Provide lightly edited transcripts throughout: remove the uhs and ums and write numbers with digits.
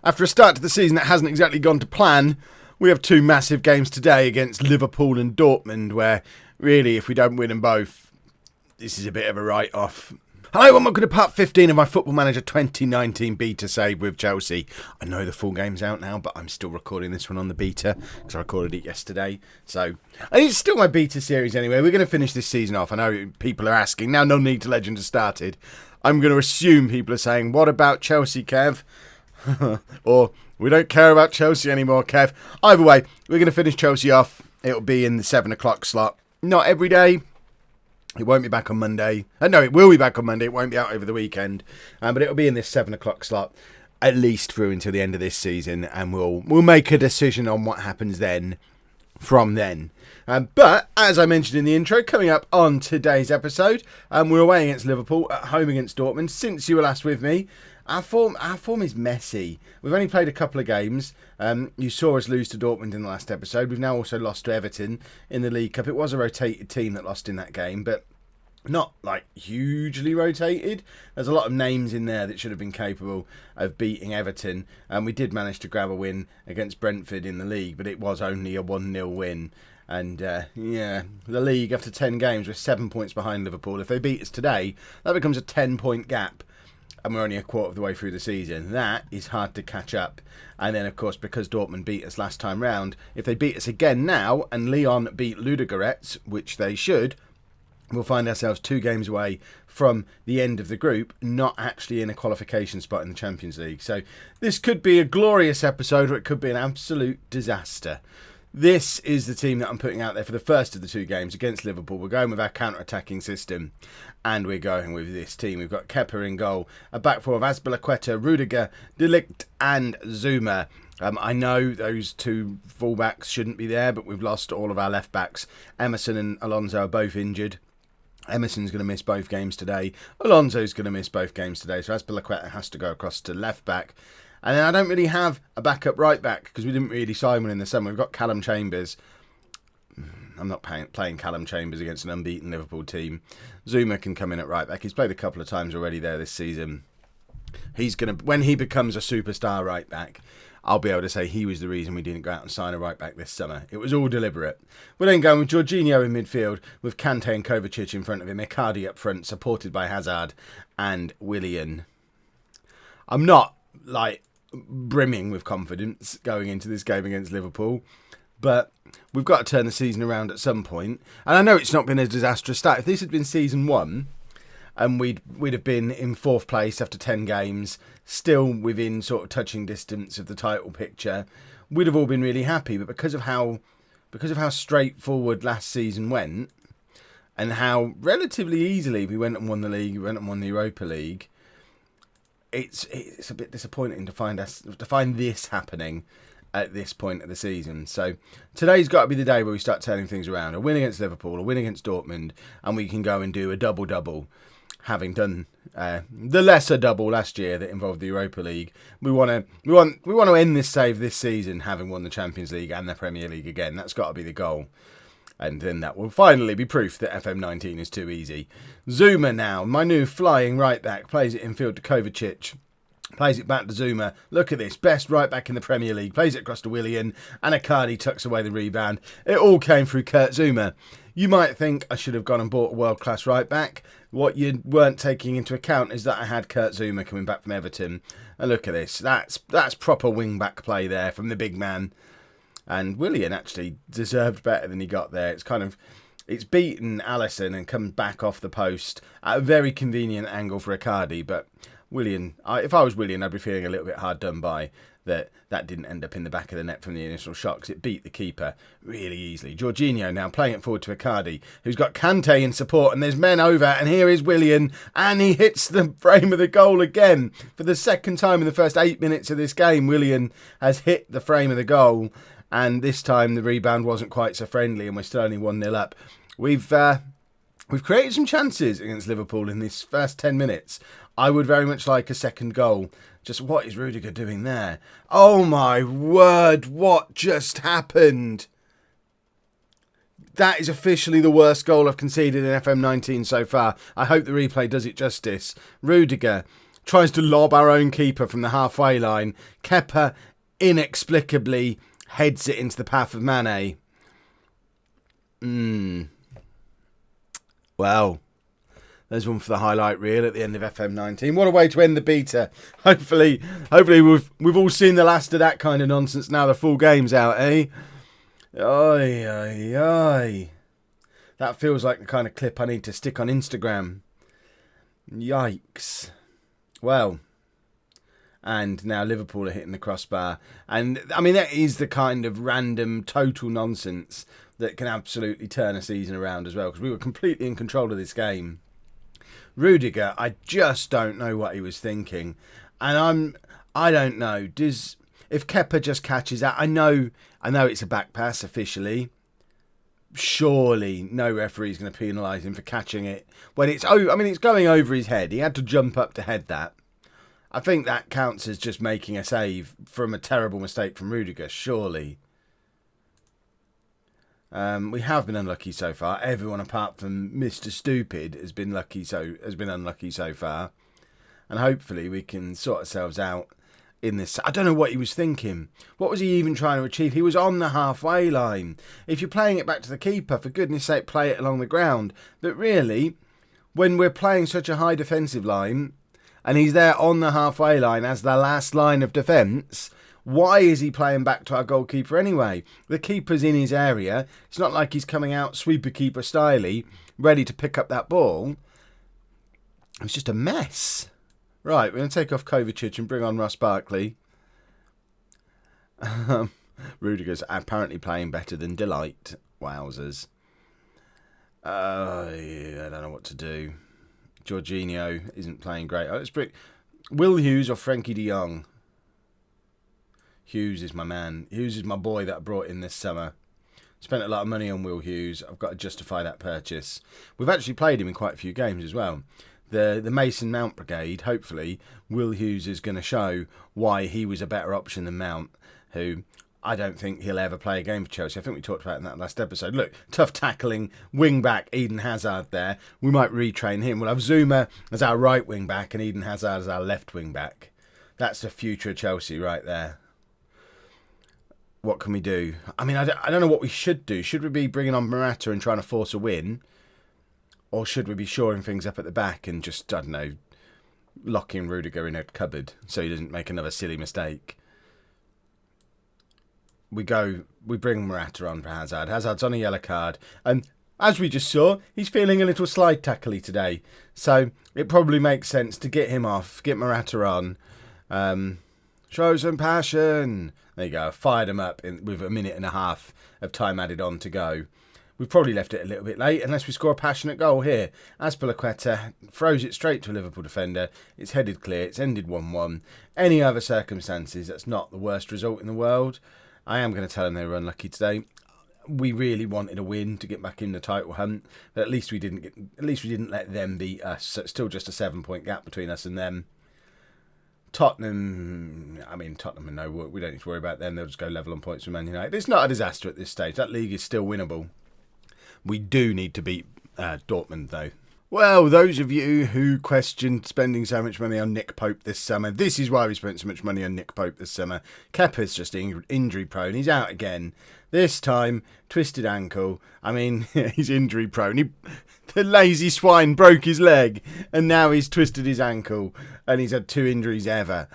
After a start to the season that hasn't exactly gone to plan, we have two massive games today against Liverpool and Dortmund, where really, if we don't win them both, this is a bit of a write-off. Hello and welcome to part 15 of my Football Manager 2019 beta save with Chelsea. I know the full game's out now, but I'm still recording this one on the beta because I recorded it yesterday. So, and it's still my beta series anyway. We're going to finish this season off. I know people are asking. Now No Need to Legend has started. I'm going to assume people are saying, what about Chelsea, Kev? Or, we don't care about Chelsea anymore, Kev. Either way, we're going to finish Chelsea off. It'll be in the 7 o'clock slot. Not every day. It won't be back on Monday. No, it will be back on Monday. It won't be out over the weekend. But it'll be in this 7 o'clock slot, at least through until the end of this season. And we'll make a decision on what happens then, from then. But, as I mentioned in the intro, coming up on today's episode, we're away against Liverpool, at home against Dortmund. Since you were last with me, our form is messy. We've only played a couple of games. You saw us lose to Dortmund in the last episode. We've now also lost to Everton in the League Cup. It was a rotated team that lost in that game, but not like hugely rotated. There's a lot of names in there that should have been capable of beating Everton. And we did manage to grab a win against Brentford in the league, but it was only a 1-0 win. And yeah, the league after 10 games, we're 7 points behind Liverpool. If they beat us today, that becomes a 10-point gap. And we're only a quarter of the way through the season. That is hard to catch up. And then, of course, because Dortmund beat us last time round, if they beat us again now, and Lyon beat Ludogorets, which they should, we'll find ourselves 2 games away from the end of the group, not actually in a qualification spot in the Champions League. So this could be a glorious episode, or it could be an absolute disaster. This is the team that I'm putting out there for the first of the 2 games against Liverpool. We're going with our counter-attacking system, and we're going with this team. We've got Kepa in goal, a back four of Azpilicueta, Rudiger, De Ligt and Zuma. I know those 2 fullbacks shouldn't be there, but we've lost all of our left-backs. Emerson and Alonso are both injured. Emerson's going to miss both games today. Alonso's going to miss both games today, so Azpilicueta has to go across to left-back. And then I don't really have a backup right back because we didn't really sign one in the summer. We've got Callum Chambers. I'm not playing Callum Chambers against an unbeaten Liverpool team. Zuma can come in at right back. He's played a couple of times already there this season. He's gonna, when he becomes a superstar right back, I'll be able to say he was the reason we didn't go out and sign a right back this summer. It was all deliberate. We're then going with Jorginho in midfield, with Kante and Kovacic in front of him, Icardi up front, supported by Hazard and Willian. I'm not brimming with confidence going into this game against Liverpool, but we've got to turn the season around at some point. And I know it's not been a disastrous start. If this had been season 1 and we'd have been in 4th place after 10 games, still within sort of touching distance of the title picture, we'd have all been really happy. But because of how straightforward last season went, and how relatively easily we went and won the league, we went and won the Europa League, it's a bit disappointing to find this happening at this point of the season. So today's got to be the day where we start turning things around. A win against Liverpool, a win against Dortmund, and we can go and do a double-double, having done the lesser double last year that involved the Europa League. We want to end this save this season having won the Champions League and the Premier League again. That's got to be the goal. And then that will finally be proof that FM19 is too easy. Zuma now, my new flying right back, plays it in field to Kovacic. Plays it back to Zuma. Look at this. Best right back in the Premier League. Plays it across to Willian. And Icardi tucks away the rebound. It all came through Kurt Zuma. You might think I should have gone and bought a world-class right back. What you weren't taking into account is that I had Kurt Zuma coming back from Everton. And look at this. That's proper wing-back play there from the big man. And Willian actually deserved better than he got there. It's beaten Alisson and comes back off the post at a very convenient angle for Icardi. But Willian, if I was Willian, I'd be feeling a little bit hard done by that didn't end up in the back of the net from the initial shot because it beat the keeper really easily. Jorginho now playing it forward to Icardi, who's got Kante in support, and there's men over, and here is Willian, and he hits the frame of the goal again. For the second time in the first 8 minutes of this game, Willian has hit the frame of the goal. And this time the rebound wasn't quite so friendly and we're still only 1-0 up. We've created some chances against Liverpool in this first 10 minutes. I would very much like a second goal. Just what is Rudiger doing there? Oh my word, what just happened? That is officially the worst goal I've conceded in FM19 so far. I hope the replay does it justice. Rudiger tries to lob our own keeper from the halfway line. Kepa inexplicably heads it into the path of Mane. Well, there's one for the highlight reel at the end of FM19. What a way to end the beta. Hopefully we've all seen the last of that kind of nonsense now the full game's out, eh? Oi, oi, oi. That feels like the kind of clip I need to stick on Instagram. Yikes. Well, and now Liverpool are hitting the crossbar. And, I mean, that is the kind of random, total nonsense that can absolutely turn a season around as well. Because we were completely in control of this game. Rudiger, I just don't know what he was thinking. And I don't know. If Kepa just catches that, I know it's a back pass officially. Surely no referee's going to penalise him for catching it when it's going over his head. He had to jump up to head that. I think that counts as just making a save from a terrible mistake from Rudiger. Surely. We have been unlucky so far. Everyone apart from Mr. Stupid has been unlucky so far, and hopefully we can sort ourselves out in this. I don't know what he was thinking. What was he even trying to achieve? He was on the halfway line. If you're playing it back to the keeper, for goodness sake, play it along the ground. But really, when we're playing such a high defensive line, and he's there on the halfway line as the last line of defence, why is he playing back to our goalkeeper anyway? The keeper's in his area. It's not like he's coming out sweeper keeper styly, ready to pick up that ball. It was just a mess. Right, we're going to take off Kovacic and bring on Ross Barkley. Rudiger's apparently playing better than Delight. Wowzers. I don't know what to do. Jorginho isn't playing great. Let's bring Will Hughes or Frankie de Jong. Hughes is my man. Hughes is my boy that I brought in this summer. Spent a lot of money on Will Hughes. I've got to justify that purchase. We've actually played him in quite a few games as well. The Mason Mount brigade, hopefully, Will Hughes is going to show why he was a better option than Mount, who I don't think he'll ever play a game for Chelsea. I think we talked about it in that last episode. Look, tough tackling, wing-back Eden Hazard there. We might retrain him. We'll have Zuma as our right wing-back and Eden Hazard as our left wing-back. That's the future of Chelsea right there. What can we do? I mean, I don't know what we should do. Should we be bringing on Morata and trying to force a win? Or should we be shoring things up at the back and just, I don't know, locking Rudiger in a cupboard so he doesn't make another silly mistake? We bring Morata on for Hazard. Hazard's on a yellow card. And as we just saw, he's feeling a little slide tackly today. So it probably makes sense to get him off, get Morata on. Show some passion. There you go. Fired him up with a minute and a half of time added on to go. We've probably left it a little bit late unless we score a passionate goal here. Azpilicueta throws it straight to a Liverpool defender. It's headed clear. It's ended 1-1. Any other circumstances, that's not the worst result in the world. I am going to tell them they were unlucky today. We really wanted a win to get back in the title hunt, but at least we didn't let them beat us. So it's still just a 7-point gap between us and them. Tottenham are no, we don't need to worry about them. They'll just go level on points with Man United. It's not a disaster at this stage. That league is still winnable. We do need to beat Dortmund, though. Well, those of you who questioned spending so much money on Nick Pope this summer, this is why we spent so much money on Nick Pope this summer. Kepa's just injury prone. He's out again. This time, twisted ankle. I mean, he's injury prone. The lazy swine broke his leg, and now he's twisted his ankle, and he's had 2 injuries ever.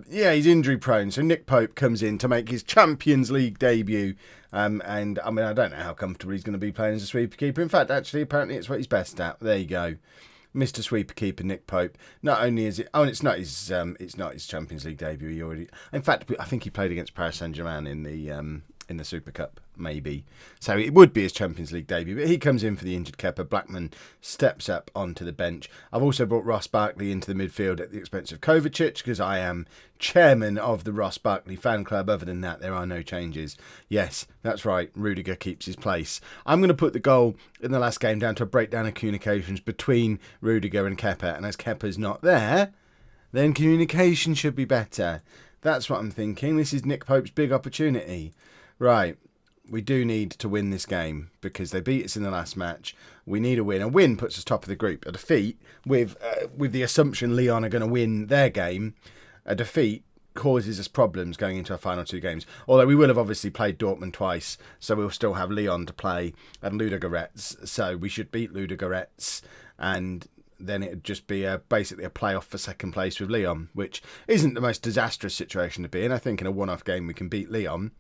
He's injury prone. So Nick Pope comes in to make his Champions League debut. And I mean, I don't know how comfortable he's going to be playing as a sweeper keeper. In fact, actually, apparently it's what he's best at. There you go, Mr. Sweeper keeper Nick Pope. Not only is it, it's not his Champions League debut. In fact, I think he played against Paris Saint-Germain in the Super Cup, maybe. So it would be his Champions League debut, but he comes in for the injured Kepa. Blackman steps up onto the bench. I've also brought Ross Barkley into the midfield at the expense of Kovacic because I am chairman of the Ross Barkley fan club. Other than that, there are no changes. Yes, that's right. Rudiger keeps his place. I'm going to put the goal in the last game down to a breakdown of communications between Rudiger and Kepa, and as Kepa's not there, then communication should be better. That's what I'm thinking. This is Nick Pope's big opportunity. Right, We do need to win this game because they beat us in the last match. We need a win. A win puts us top of the group. A defeat, with the assumption Lyon are going to win their game, a defeat causes us problems going into our final 2 games. Although we will have obviously played Dortmund twice, so we'll still have Lyon to play and Ludogorets. So we should beat Ludogorets, and then it'd just be basically a playoff for second place with Lyon, which isn't the most disastrous situation to be in. I think in a one-off game we can beat Lyon.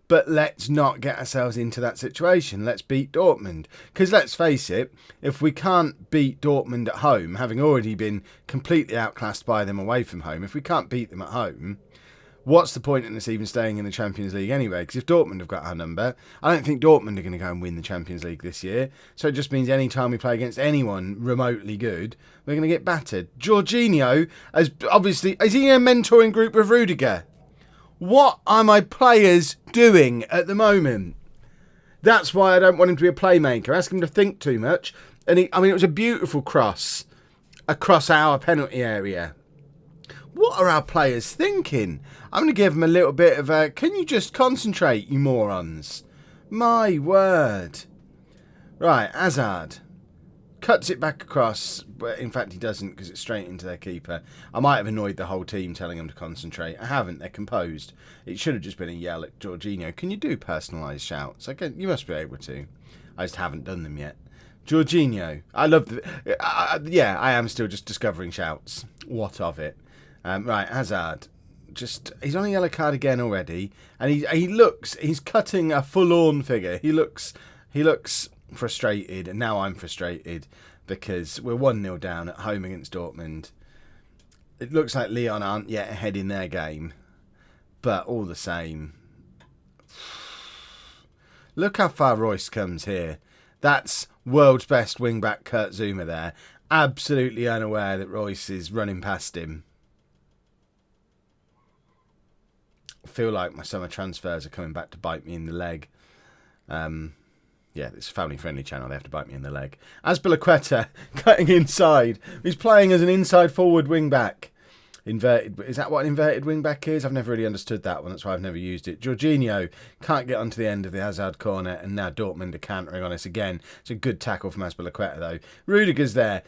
But let's not get ourselves into that situation. Let's beat Dortmund. Because let's face it, if we can't beat Dortmund at home, having already been completely outclassed by them away from home, if we can't beat them at home, what's the point in us even staying in the Champions League anyway? Because if Dortmund have got our number, I don't think Dortmund are going to go and win the Champions League this year. So it just means any time we play against anyone remotely good, we're going to get battered. Jorginho, is he in a mentoring group with Rudiger? What are my players doing at the moment? That's why I don't want him to be a playmaker. Ask him to think too much. And it was a beautiful cross across our penalty area. What are our players thinking? I'm going to give them a little bit of a... Can you just concentrate, you morons? My word. Right, Hazard. Cuts it back across. But in fact, he doesn't because it's straight into their keeper. I might have annoyed the whole team telling them to concentrate. I haven't. They're composed. It should have just been a yell at Jorginho. Can you do personalised shouts? You must be able to. I just haven't done them yet. Jorginho. I love the... yeah, I am still just discovering shouts. What of it? Right, Hazard. He's on a yellow card again already. And he's cutting a forlorn figure. He looks frustrated, and now I'm frustrated because we're 1-0 down at home against Dortmund. It looks like Lyon aren't yet ahead in their game, but all the same, look how far Royce comes here. That's world's best wing-back Kurt Zouma there, absolutely unaware that Royce is running past him. I feel like my summer transfers are coming back to bite me in the leg. Yeah, it's a family-friendly channel. They have to bite me in the leg. Azpilicueta cutting inside. He's playing as an inside-forward wing-back. Inverted. Is that what an inverted wing-back is? I've never really understood that one. That's why I've never used it. Jorginho can't get onto the end of the Hazard corner, and now Dortmund are cantering on us again. It's a good tackle from Azpilicueta, though. Rudiger's there.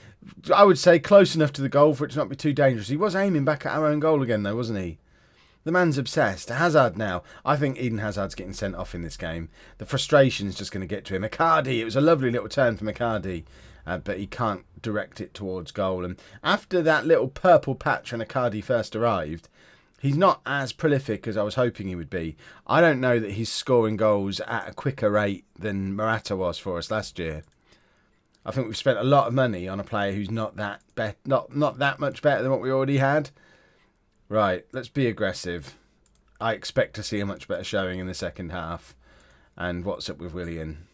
I would say close enough to the goal for it to not be too dangerous. He was aiming back at our own goal again, though, wasn't he? The man's obsessed. Hazard now. I think Eden Hazard's getting sent off in this game. The frustration's just going to get to him. Icardi. It was a lovely little turn from Icardi, but he can't direct it towards goal. And after that little purple patch when Icardi first arrived, he's not as prolific as I was hoping he would be. I don't know that he's scoring goals at a quicker rate than Morata was for us last year. I think we've spent a lot of money on a player who's not that much better than what we already had. Right, let's be aggressive. I expect to see a much better showing in the second half. And what's up with Willian?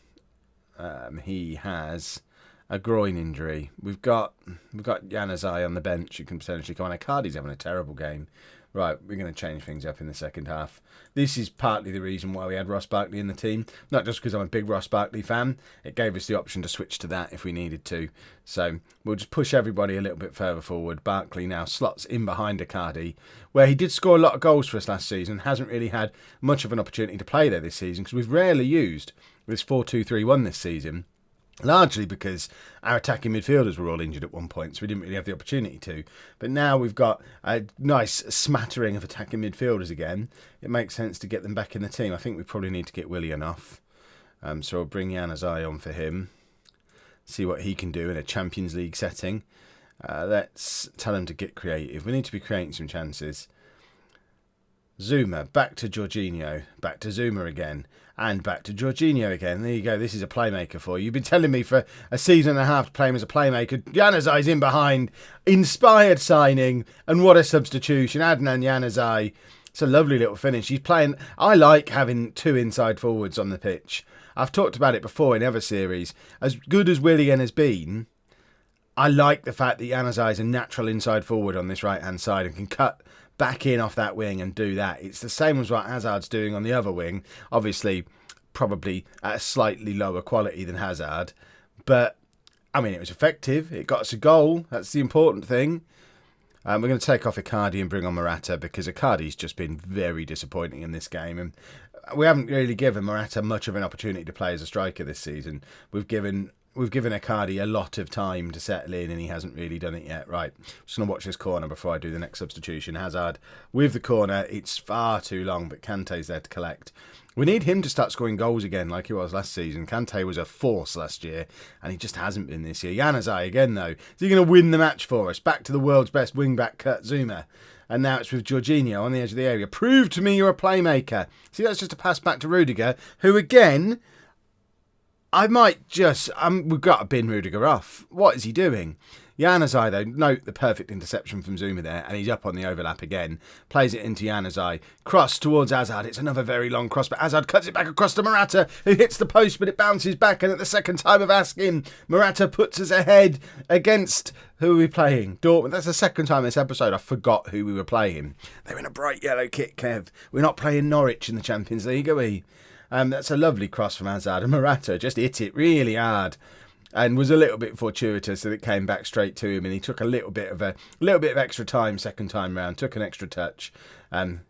He has a groin injury. We've got Januzaj on the bench who can potentially come on. Icardi's having a terrible game. Right, we're going to change things up in the second half. This is partly the reason why we had Ross Barkley in the team. Not just because I'm a big Ross Barkley fan. It gave us the option to switch to that if we needed to. So we'll just push everybody a little bit further forward. Barkley now slots in behind Icardi, where he did score a lot of goals for us last season. Hasn't really had much of an opportunity to play there this season because we've rarely used this 4-2-3-1 this season. Largely because our attacking midfielders were all injured at one point, so we didn't really have the opportunity to. But now we've got a nice smattering of attacking midfielders again. It makes sense to get them back in the team. I think we probably need to get Willian off. So I'll bring Januzaj on for him. See what he can do in a Champions League setting. Let's tell him to get creative. We need to be creating some chances. Zouma, back to Jorginho, back to Zouma again, and back to Jorginho again. There you go, this is a playmaker for you. You've been telling me for a season and a half to play him as a playmaker. Januzaj's in behind, inspired signing, and what a substitution. Adnan Januzaj, it's a lovely little finish. He's playing, I like having two inside forwards on the pitch. I've talked about it before in other series. As good as Willian has been, I like the fact that Januzaj is a natural inside forward on this right-hand side and can cut back in off that wing and do that. It's the same as what Hazard's doing on the other wing. Obviously, probably at a slightly lower quality than Hazard. But, I mean, it was effective. It got us a goal. That's the important thing. We're going to take off Icardi and bring on Morata because Icardi's just been very disappointing in this game. And we haven't really given Morata much of an opportunity to play as a striker this season. We've given Icardi a lot of time to settle in, and he hasn't really done it yet. Right, just going to watch this corner before I do the next substitution. Hazard with the corner. It's far too long, but Kante's there to collect. We need him to start scoring goals again like he was last season. Kante was a force last year, and he just hasn't been this year. Januzaj again, though. Is he going to win the match for us? Back to the world's best wing-back, Kurt Zouma. And now it's with Jorginho on the edge of the area. Prove to me you're a playmaker. See, that's just a pass back to Rudiger, who again, I might just... we've got to bin Rudiger off. What is he doing? Januzaj, though, note the perfect interception from Zouma there, and he's up on the overlap again. Plays it into Januzaj. Cross towards Hazard. It's another very long cross, but Hazard cuts it back across to Morata, who hits the post, but it bounces back, and at the second time of asking, Morata puts us ahead against... Who are we playing? Dortmund. That's the second time this episode I forgot who we were playing. They're in a bright yellow kit, Kev. We're not playing Norwich in the Champions League, are we? That's a lovely cross from Hazard, and Morata just hit it really hard. And was a little bit fortuitous that it came back straight to him, and he took a little bit of extra time second time round, took an extra touch.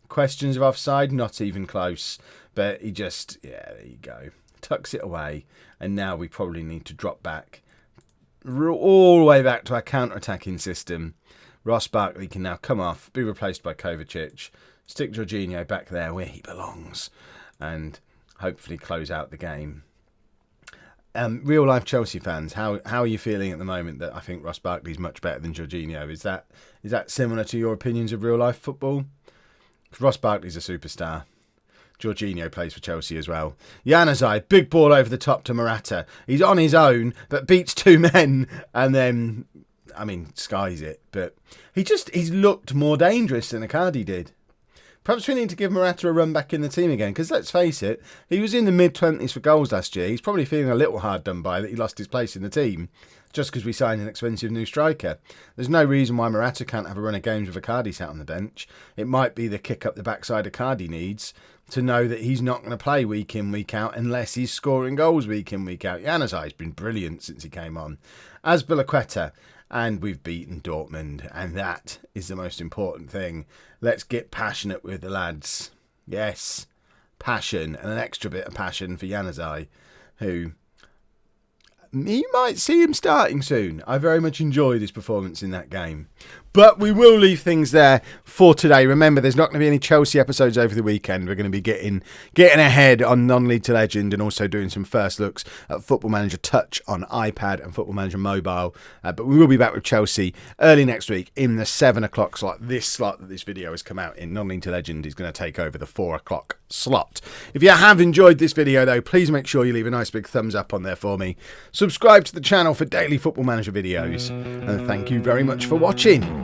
Questions of offside, not even close, but he just, there you go, tucks it away, and now we probably need to drop back all the way back to our counter-attacking system. Ross Barkley can now come off, be replaced by Kovacic, stick Jorginho back there where he belongs, and hopefully close out the game. Real life Chelsea fans, how are you feeling at the moment that I think Ross Barkley's much better than Jorginho? Is that similar to your opinions of real life football? Ross Barkley's a superstar. Jorginho plays for Chelsea as well. Januzaj, big ball over the top to Morata. He's on his own, but beats two men, and then, skies it. But he's looked more dangerous than Icardi did. Perhaps we need to give Morata a run back in the team again, because let's face it, he was in the mid-20s for goals last year. He's probably feeling a little hard done by that he lost his place in the team, just because we signed an expensive new striker. There's no reason why Morata can't have a run of games with Icardi sat on the bench. It might be the kick up the backside Icardi needs to know that he's not going to play week in, week out, unless he's scoring goals week in, week out. Januzaj's been brilliant since he came on. As Azpilicueta. And we've beaten Dortmund, and that is the most important thing. Let's get passionate with the lads. Yes, passion, and an extra bit of passion for Januzaj, who you might see him starting soon. I very much enjoyed his performance in that game. But we will leave things there for today. Remember, there's not going to be any Chelsea episodes over the weekend. We're going to be getting ahead on Non-League to Legend and also doing some first looks at Football Manager Touch on iPad and Football Manager Mobile. But we will be back with Chelsea early next week in the 7 o'clock slot. This slot that this video has come out in, Non-League to Legend, is going to take over the 4 o'clock slot. If you have enjoyed this video, though, please make sure you leave a nice big thumbs up on there for me. Subscribe to the channel for daily Football Manager videos. And thank you very much for watching.